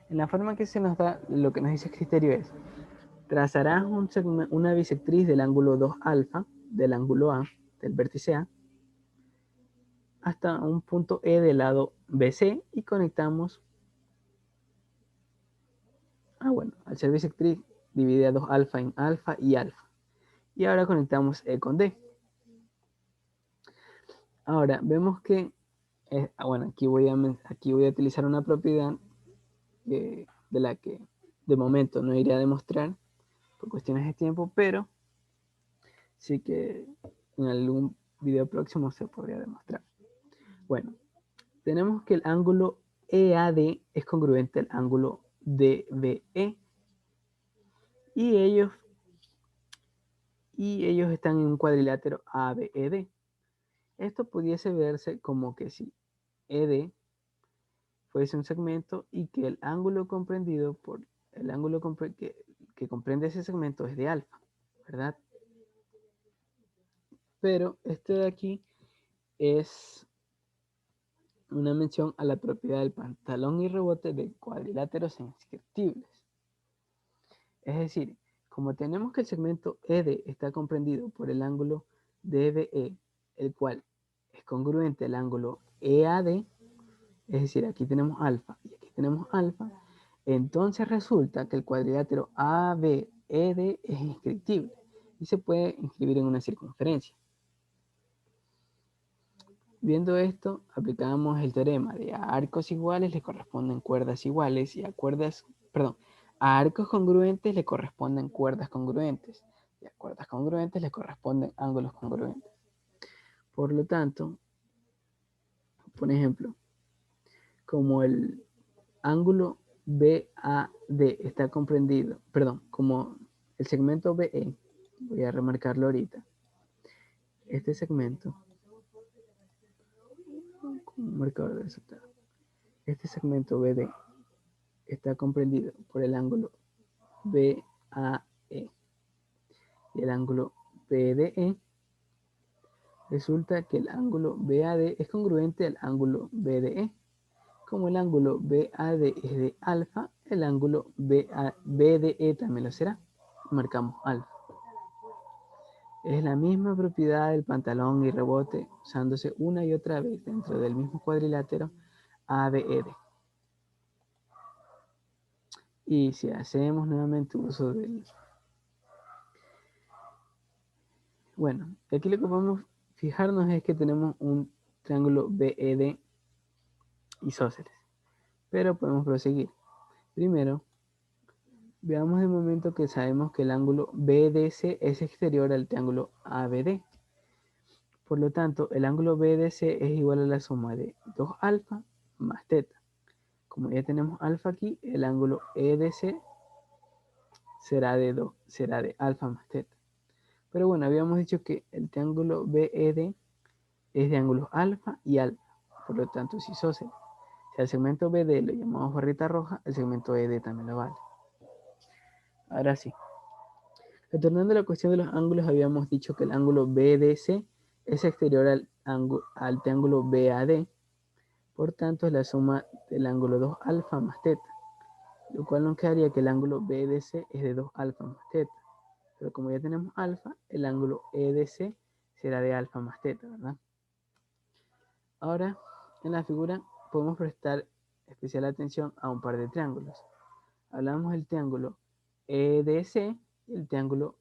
En la forma que se nos da, lo que nos dice el criterio es: trazarás una bisectriz del ángulo 2 alfa, del ángulo A, del vértice A, hasta un punto E del lado BC y conectamos. Al ser bisectriz, divide a 2 alfa en alfa y alfa. Y ahora conectamos E con D. Ahora, vemos que, aquí voy a utilizar una propiedad de la que de momento no iré a demostrar por cuestiones de tiempo, pero sí que en algún video próximo se podría demostrar. Bueno, tenemos que el ángulo EAD es congruente al ángulo DBE y ellos están en un cuadrilátero ABED. Esto pudiese verse como que si ED fuese un segmento y que el ángulo comprendido por el ángulo que comprende ese segmento es de alfa, ¿verdad? Pero este de aquí es una mención a la propiedad del pantalón y rebote de cuadriláteros inscriptibles. Es decir, como tenemos que el segmento ED está comprendido por el ángulo DBE, el cual es congruente al ángulo EAD, es decir, aquí tenemos alfa y aquí tenemos alfa, entonces resulta que el cuadrilátero ABED es inscriptible y se puede inscribir en una circunferencia. Viendo esto, aplicamos el teorema de a arcos iguales le corresponden cuerdas iguales y a arcos congruentes le corresponden cuerdas congruentes y a cuerdas congruentes le corresponden ángulos congruentes. Por lo tanto, por ejemplo, como el ángulo BAD está comprendido, perdón, como el segmento BE, voy a remarcarlo ahorita, este segmento, con un marcador de resultado, este segmento BD está comprendido por el ángulo BAE y el ángulo BDE, resulta que el ángulo BAD es congruente al ángulo BDE. Como el ángulo BAD es de alfa, el ángulo BDE también lo será. Marcamos alfa. Es la misma propiedad del pantalón y rebote usándose una y otra vez dentro del mismo cuadrilátero ABED. Y si hacemos nuevamente uso del... Bueno, aquí lo que podemos fijarnos es que tenemos un triángulo BED isósceles. Pero podemos proseguir. Primero, veamos de momento que sabemos que el ángulo BDC es exterior al triángulo ABD. Por lo tanto, el ángulo BDC es igual a la suma de 2 alfa más teta. Como ya tenemos alfa aquí, el ángulo EDC será de alfa más teta. Pero bueno, habíamos dicho que el triángulo BED es de ángulos alfa y alfa. Por lo tanto, es isósceles. Si al segmento BD lo llamamos barrita roja, el segmento ED también lo vale. Ahora sí. Retornando a la cuestión de los ángulos, habíamos dicho que el ángulo BDC es exterior al triángulo BAD. Por tanto, es la suma del ángulo 2 alfa más teta, lo cual nos quedaría que el ángulo BDC es de 2 alfa más teta. Pero como ya tenemos alfa, el ángulo EDC será de alfa más teta, ¿verdad? Ahora, en la figura podemos prestar especial atención a un par de triángulos. Hablamos del triángulo EDC y el triángulo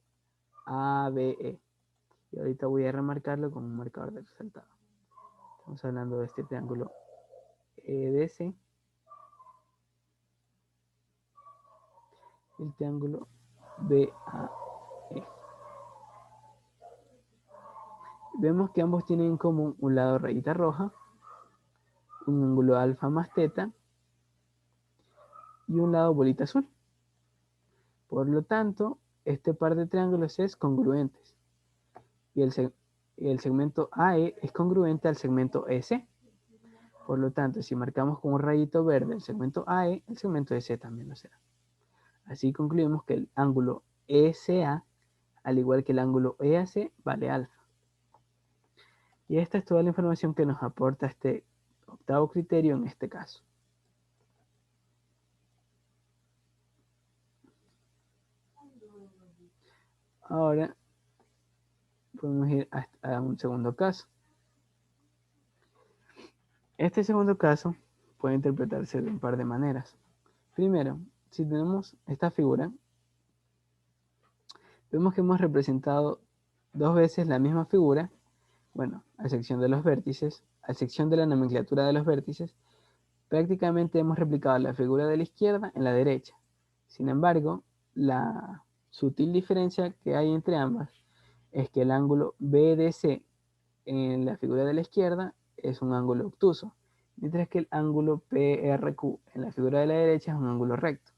ABE. Y ahorita voy a remarcarlo con un marcador de resaltado. Estamos hablando de este triángulo EDC y el triángulo BAE. Vemos que ambos tienen en común un lado rayita roja, un ángulo alfa más teta y un lado bolita azul. Por lo tanto, este par de triángulos es congruentes. Y el segmento AE es congruente al segmento EC. Por lo tanto, si marcamos con un rayito verde el segmento AE, el segmento EC también lo será. Así concluimos que el ángulo ECA, al igual que el ángulo EAC, vale alfa. Y esta es toda la información que nos aporta este octavo criterio en este caso. Ahora podemos ir a un segundo caso. Este segundo caso puede interpretarse de un par de maneras. Primero, si tenemos esta figura, vemos que hemos representado dos veces la misma figura, bueno, a excepción de los vértices, a excepción de la nomenclatura de los vértices, prácticamente hemos replicado la figura de la izquierda en la derecha. Sin embargo, la sutil diferencia que hay entre ambas es que el ángulo BDC en la figura de la izquierda es un ángulo obtuso, mientras que el ángulo PRQ en la figura de la derecha es un ángulo recto.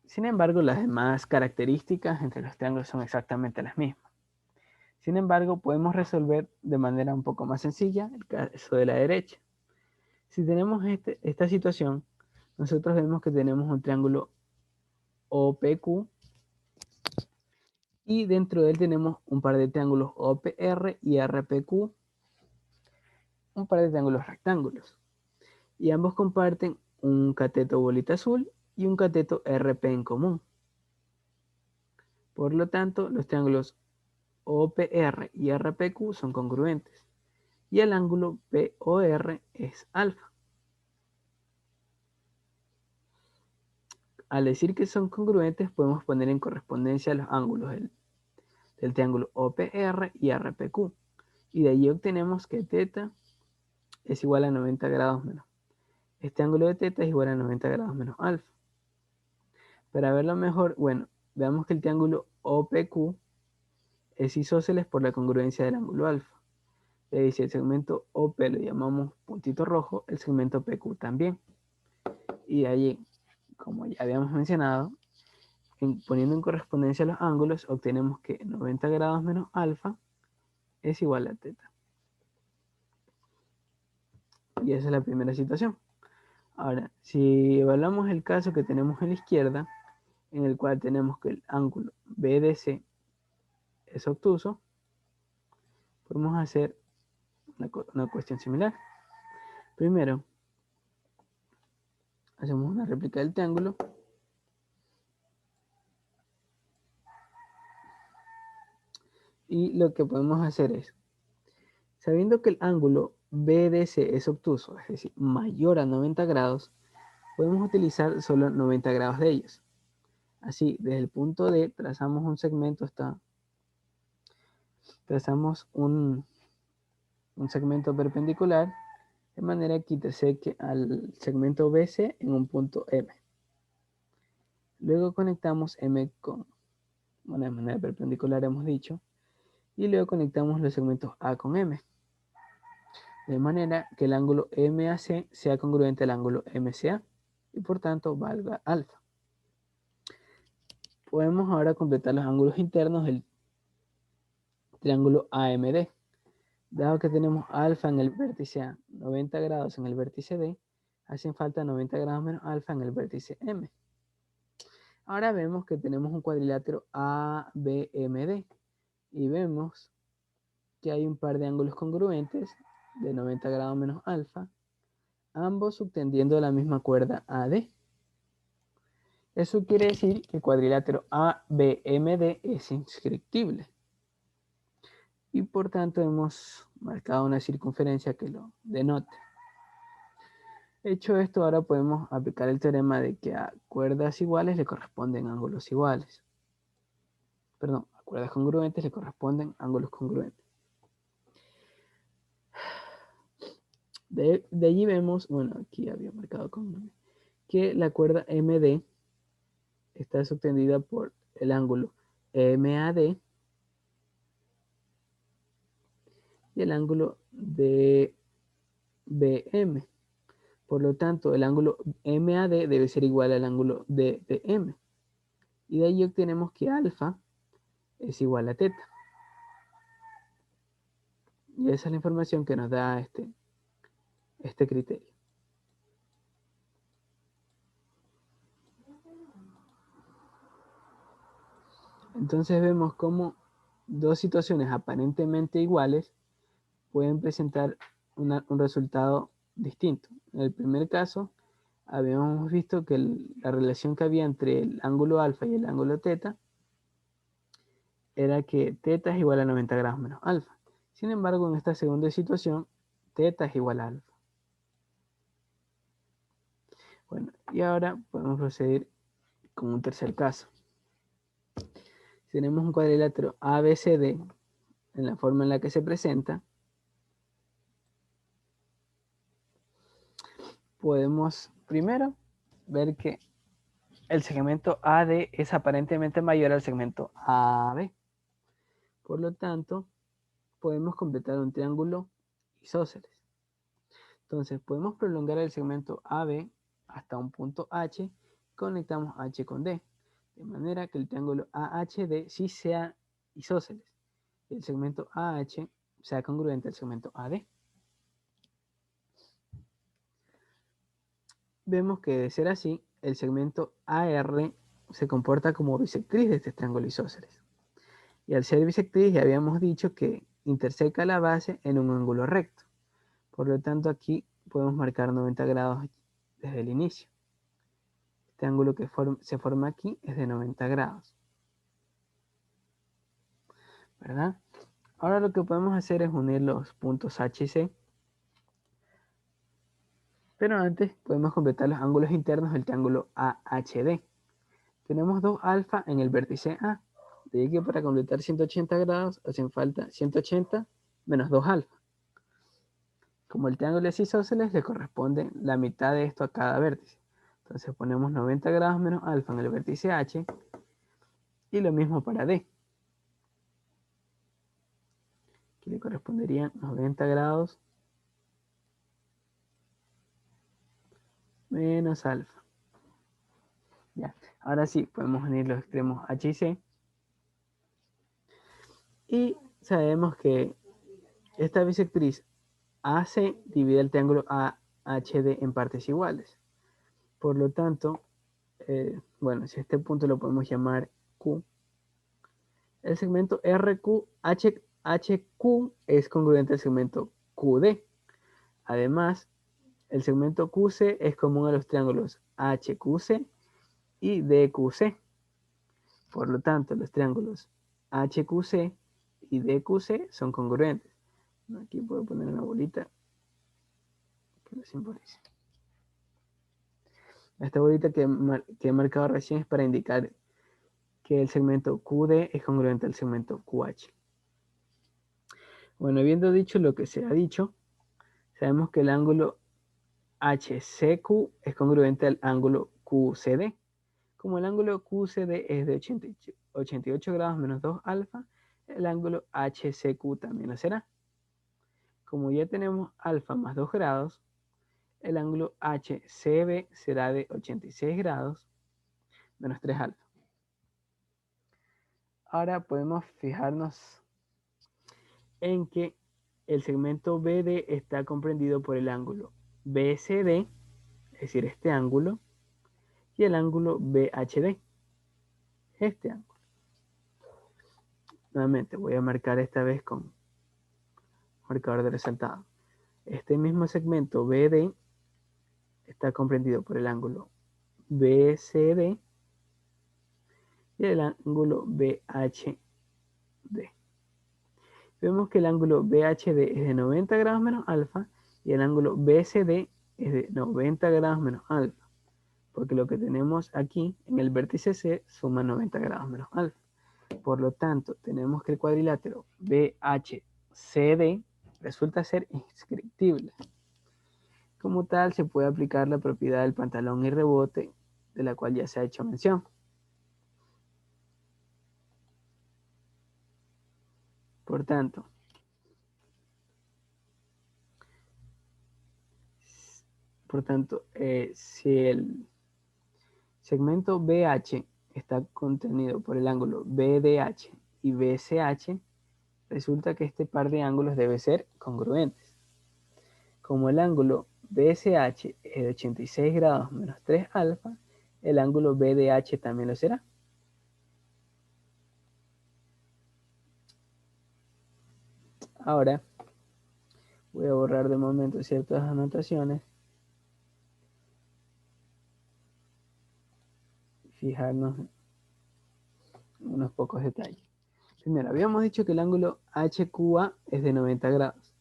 Sin embargo, las demás características entre los triángulos son exactamente las mismas. Sin embargo, podemos resolver de manera un poco más sencilla el caso de la derecha. Si tenemos esta situación, nosotros vemos que tenemos un triángulo OPQ y dentro de él tenemos un par de triángulos OPR y RPQ, un par de triángulos rectángulos. Y ambos comparten un cateto bolita azul y un cateto RP en común. Por lo tanto, los triángulos OPR y RPQ son congruentes y el ángulo POR es alfa. Al decir que son congruentes, podemos poner en correspondencia los ángulos del triángulo OPR y RPQ. Y de allí obtenemos que θ es igual a 90 grados menos. Este ángulo de θ es igual a 90 grados menos alfa. Para verlo mejor, bueno, veamos que el triángulo OPQ es isósceles por la congruencia del ángulo alfa. Y si el segmento OP lo llamamos puntito rojo, el segmento PQ también. Y de allí, como ya habíamos mencionado, poniendo en correspondencia los ángulos, obtenemos que 90 grados menos alfa es igual a teta. Y esa es la primera situación. Ahora, si evaluamos el caso que tenemos a la izquierda, en el cual tenemos que el ángulo BDC es obtuso, podemos hacer una cuestión similar. Primero, hacemos una réplica del triángulo. Y lo que podemos hacer es, sabiendo que el ángulo BDC es obtuso, es decir, mayor a 90 grados, podemos utilizar solo 90 grados de ellos. Así, desde el punto D trazamos un segmento, trazamos un segmento perpendicular, de manera que interseque al segmento BC en un punto M. Luego conectamos M bueno, de manera perpendicular hemos dicho, y luego conectamos los segmentos A con M, de manera que el ángulo MAC sea congruente al ángulo MCA, y por tanto valga alfa. Podemos ahora completar los ángulos internos del triángulo AMD. Dado que tenemos alfa en el vértice A, 90 grados en el vértice D, hacen falta 90 grados menos alfa en el vértice M. Ahora vemos que tenemos un cuadrilátero ABMD y vemos que hay un par de ángulos congruentes de 90 grados menos alfa, ambos subtendiendo la misma cuerda AD. Eso quiere decir que el cuadrilátero ABMD es inscriptible. Y por tanto hemos marcado una circunferencia que lo denote. Hecho esto, ahora podemos aplicar el teorema de que a cuerdas iguales le corresponden ángulos iguales. Perdón, a cuerdas congruentes le corresponden ángulos congruentes. De allí vemos, bueno, aquí había marcado con que la cuerda MD está subtendida por el ángulo MAD y el ángulo DBM. Por lo tanto, el ángulo MAD debe ser igual al ángulo DBM. Y de ahí obtenemos que alfa es igual a teta. Y esa es la información que nos da este criterio. Entonces vemos cómo dos situaciones aparentemente iguales pueden presentar un resultado distinto. En el primer caso, habíamos visto que la relación que había entre el ángulo alfa y el ángulo teta era que teta es igual a 90 grados menos alfa. Sin embargo, en esta segunda situación, teta es igual a alfa. Bueno, y ahora podemos proceder con un tercer caso. Tenemos un cuadrilátero ABCD en la forma en la que se presenta. Podemos primero ver que el segmento AD es aparentemente mayor al segmento AB. Por lo tanto, podemos completar un triángulo isósceles. Entonces, podemos prolongar el segmento AB hasta un punto H y conectamos H con D, de manera que el triángulo AHD sí sea isósceles y el segmento AH sea congruente al segmento AD. Vemos que de ser así, el segmento AR se comporta como bisectriz de este triángulo isósceles. Y al ser bisectriz ya habíamos dicho que interseca la base en un ángulo recto. Por lo tanto, aquí podemos marcar 90 grados desde el inicio. Este ángulo que se forma aquí es de 90 grados. ¿Verdad? Ahora lo que podemos hacer es unir los puntos H y C. Pero antes podemos completar los ángulos internos del triángulo AHD. Tenemos 2 alfa en el vértice A. De ahí que para completar 180 grados hacen falta 180 menos 2 alfa. Como el triángulo es isósceles, le corresponde la mitad de esto a cada vértice. Entonces ponemos 90 grados menos alfa en el vértice H y lo mismo para D, Aquí le corresponderían 90 grados menos alfa. Ya. Ahora sí, podemos unir los extremos H y C. Y sabemos que esta bisectriz AC divide el triángulo AHD en partes iguales. Por lo tanto, bueno, si este punto lo podemos llamar Q, el segmento HQ es congruente al segmento QD. Además, el segmento QC es común a los triángulos HQC y DQC. Por lo tanto, los triángulos HQC y DQC son congruentes. Aquí puedo poner una bolita que lo simbolice. Esta bolita que he marcado recién es para indicar que el segmento QD es congruente al segmento QH. Bueno, habiendo dicho lo que se ha dicho, sabemos que el ángulo HCQ es congruente al ángulo QCD. Como el ángulo QCD es de 88 grados menos 2 alfa, el ángulo HCQ también lo será. Como ya tenemos alfa más 2 grados, el ángulo HCB será de 86 grados menos 3 alfa. Ahora podemos fijarnos en que el segmento BD está comprendido por el ángulo BCD, es decir, este ángulo, y el ángulo BHD, este ángulo. Nuevamente voy a marcar esta vez con marcador de resaltado. Este mismo segmento BD está comprendido por el ángulo BCD y el ángulo BHD. Vemos que el ángulo BHD es de 90 grados menos alfa y el ángulo BCD es de 90 grados menos alfa, porque lo que tenemos aquí en el vértice C suma 90 grados menos alfa. Por lo tanto, tenemos que el cuadrilátero BHCD resulta ser inscriptible. Como tal, se puede aplicar la propiedad del pantalón y rebote, de la cual ya se ha hecho mención. Por tanto, si el segmento BH está contenido por el ángulo BDH y BCH, resulta que este par de ángulos debe ser congruentes. Como el ángulo BCH es de 86 grados menos 3 alfa, el ángulo BDH también lo será. Ahora, voy a borrar de momento ciertas anotaciones. Fijarnos en unos pocos detalles. Primero, habíamos dicho que el ángulo HQA es de 90 grados.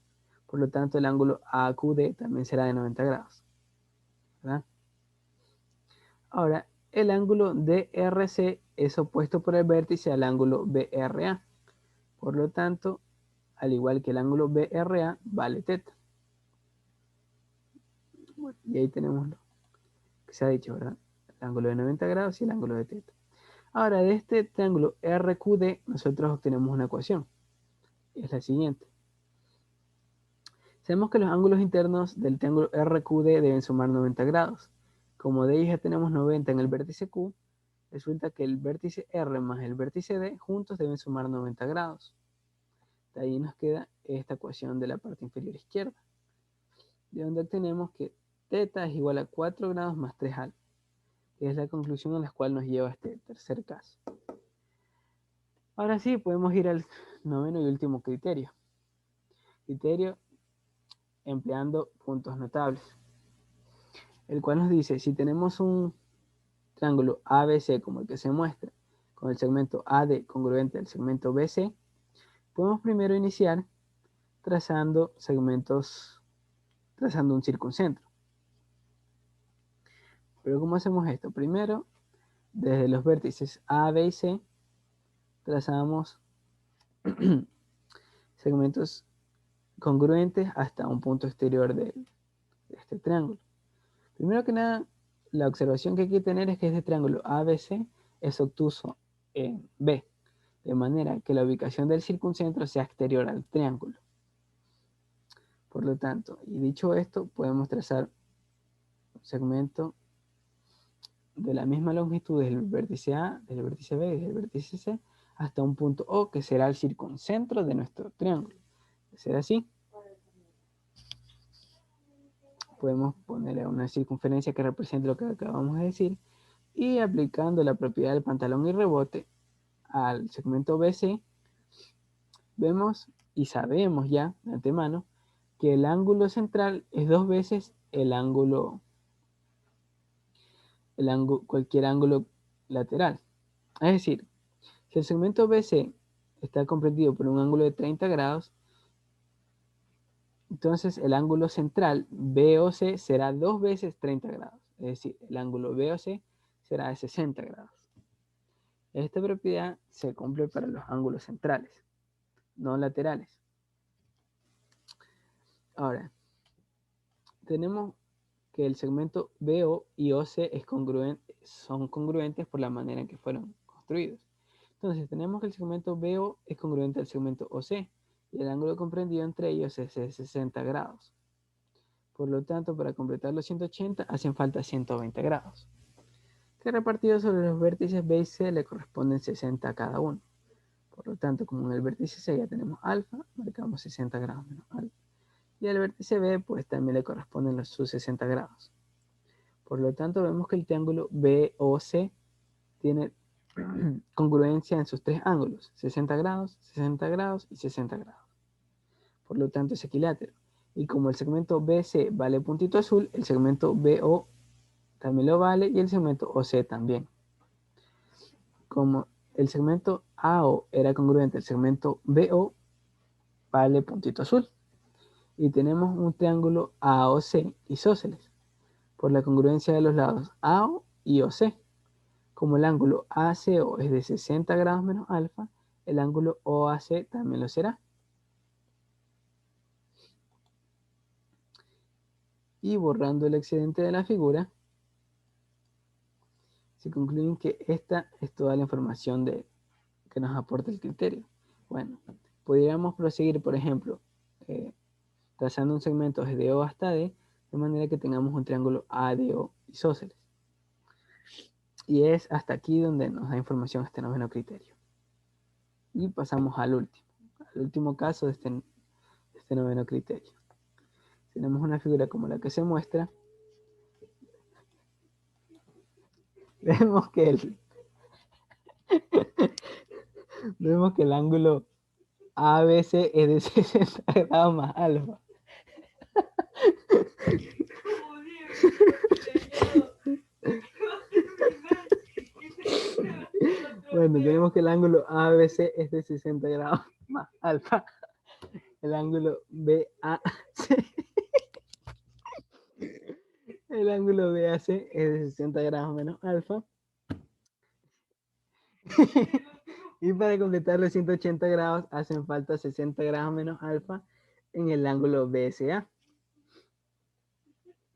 Por lo tanto, el ángulo AQD también será de 90 grados. ¿Verdad? Ahora, el ángulo DRC es opuesto por el vértice al ángulo BRA. Por lo tanto, al igual que el ángulo BRA, vale teta. Bueno, y ahí tenemos lo que se ha dicho, ¿verdad? El ángulo de 90 grados y el ángulo de teta. Ahora, de este triángulo RQD, nosotros obtenemos una ecuación. Es la siguiente. Sabemos que los ángulos internos del triángulo RQD deben sumar 90 grados. Como de ellos ya tenemos 90 en el vértice Q, resulta que el vértice R más el vértice D juntos deben sumar 90 grados. De ahí nos queda esta ecuación de la parte inferior izquierda, de donde obtenemos que θ es igual a 4 grados más 3 alfa, que es la conclusión a la cual nos lleva este tercer caso. Ahora sí, podemos ir al noveno y último criterio. Criterio empleando puntos notables, el cual nos dice, si tenemos un triángulo ABC como el que se muestra, con el segmento AD congruente al segmento BC, podemos primero iniciar trazando un circuncentro. Pero ¿cómo hacemos esto? Primero, desde los vértices A, B y C, trazamos segmentos congruentes hasta un punto exterior de este triángulo. Primero que nada, la observación que hay que tener es que este triángulo ABC es obtuso en B. de manera que la ubicación del circuncentro sea exterior al triángulo. Por lo tanto, y dicho esto, podemos trazar un segmento de la misma longitud del vértice A, del vértice B y del vértice C hasta un punto O, que será el circuncentro de nuestro triángulo. De ser así, podemos ponerle una circunferencia que represente lo que acabamos de decir, y aplicando la propiedad del pantalón y rebote al segmento BC, vemos y sabemos ya de antemano que el ángulo central es 2 veces cualquier ángulo lateral. Es decir, si el segmento BC está comprendido por un ángulo de 30 grados, entonces el ángulo central BOC será 2 veces 30 grados. Es decir, el ángulo BOC será de 60 grados. Esta propiedad se cumple para los ángulos centrales, no laterales. Ahora, tenemos que el segmento BO y OC son congruentes por la manera en que fueron construidos. Entonces, tenemos que el segmento BO es congruente al segmento OC y el ángulo comprendido entre ellos es de 60 grados. Por lo tanto, para completar los 180 hacen falta 120 grados, que repartidos sobre los vértices B y C le corresponden 60 a cada uno. Por lo tanto, como en el vértice C ya tenemos alfa, marcamos 60 grados menos alfa. Y al vértice B, pues también le corresponden sus 60 grados. Por lo tanto, vemos que el triángulo BOC tiene congruencia en sus tres ángulos, 60 grados, 60 grados y 60 grados. Por lo tanto, es equilátero. Y como el segmento BC vale puntito azul, el segmento BO también lo vale y el segmento OC también. Como el segmento AO era congruente al segmento BO, vale puntito azul. Y tenemos un triángulo AOC isósceles por la congruencia de los lados AO y OC. Como el ángulo ACO es de 60 grados menos alfa, el ángulo OAC también lo será. Y borrando el excedente de la figura, se concluye que esta es toda la información que nos aporta el criterio. Bueno, podríamos proseguir, por ejemplo, trazando un segmento desde O hasta D, de manera que tengamos un triángulo ADO isósceles. Y es hasta aquí donde nos da información este noveno criterio. Y pasamos al último caso de este noveno criterio. Tenemos una figura como la que se muestra. Vemos que el ángulo ABC es de 60 grados más alfa. Bueno, tenemos que el ángulo ABC es de 60 grados más alfa. El ángulo BAC el ángulo BAC es de 60 grados menos alfa. Y para completar los 180 grados hacen falta 60 grados menos alfa en el ángulo BSA.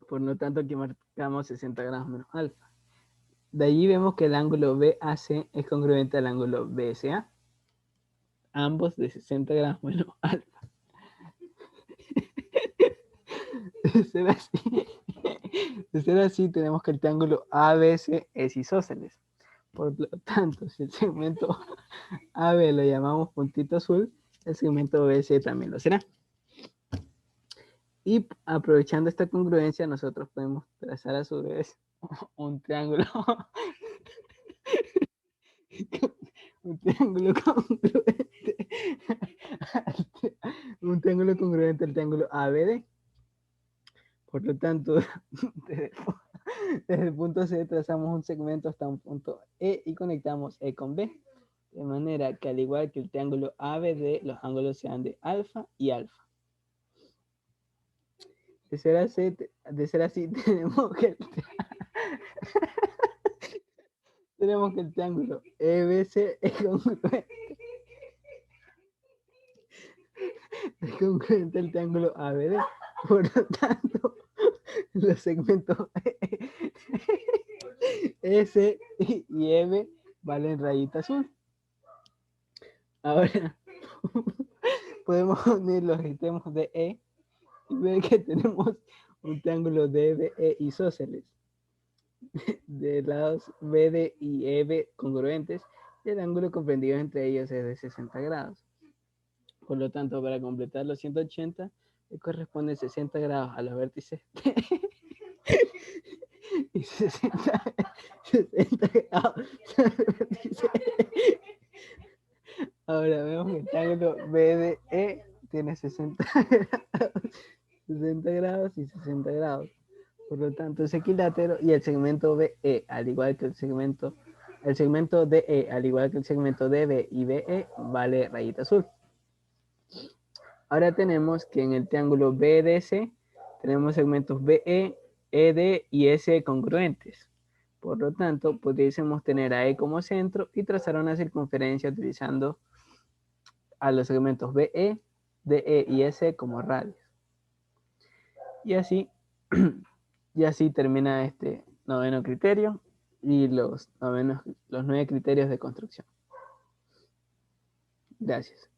Por lo tanto, aquí marcamos 60 grados menos alfa. De allí vemos que el ángulo BAC es congruente al ángulo BSA. Ambos de 60 grados menos alfa. De ser así, tenemos que el triángulo ABC es isósceles. Por lo tanto, si el segmento AB lo llamamos puntito azul, el segmento BC también lo será. Y aprovechando esta congruencia, nosotros podemos trazar a su vez un triángulo. Un triángulo congruente. Un triángulo congruente al triángulo ABD. Por lo tanto, desde el punto C trazamos un segmento hasta un punto E y conectamos E con B. De manera que al igual que el triángulo ABD, los ángulos sean de alfa y alfa. De ser así, tenemos que el triángulo EBC es congruente al triángulo ABD. Por lo tanto, los segmentos S y M valen rayita azul. Ahora podemos unir los extremos de E y ver que tenemos un triángulo DBE isósceles de lados BD y EB congruentes y el ángulo comprendido entre ellos es de 60 grados. Por lo tanto, para completar los 180, le corresponde 60 grados a los vértices y 60 grados a los vértices. Ahora vemos que el triángulo BDE tiene 60 grados y 60 grados. Por lo tanto, es equilátero y el segmento BE, al igual que el segmento DE, al igual que el segmento DB y BE, vale rayita azul. Ahora tenemos que en el triángulo BDC tenemos segmentos BE, ED y S congruentes. Por lo tanto, pudiésemos tener a E como centro y trazar una circunferencia utilizando a los segmentos BE, DE y S como radios. Y así, termina este noveno criterio y los 9 criterios de construcción. Gracias.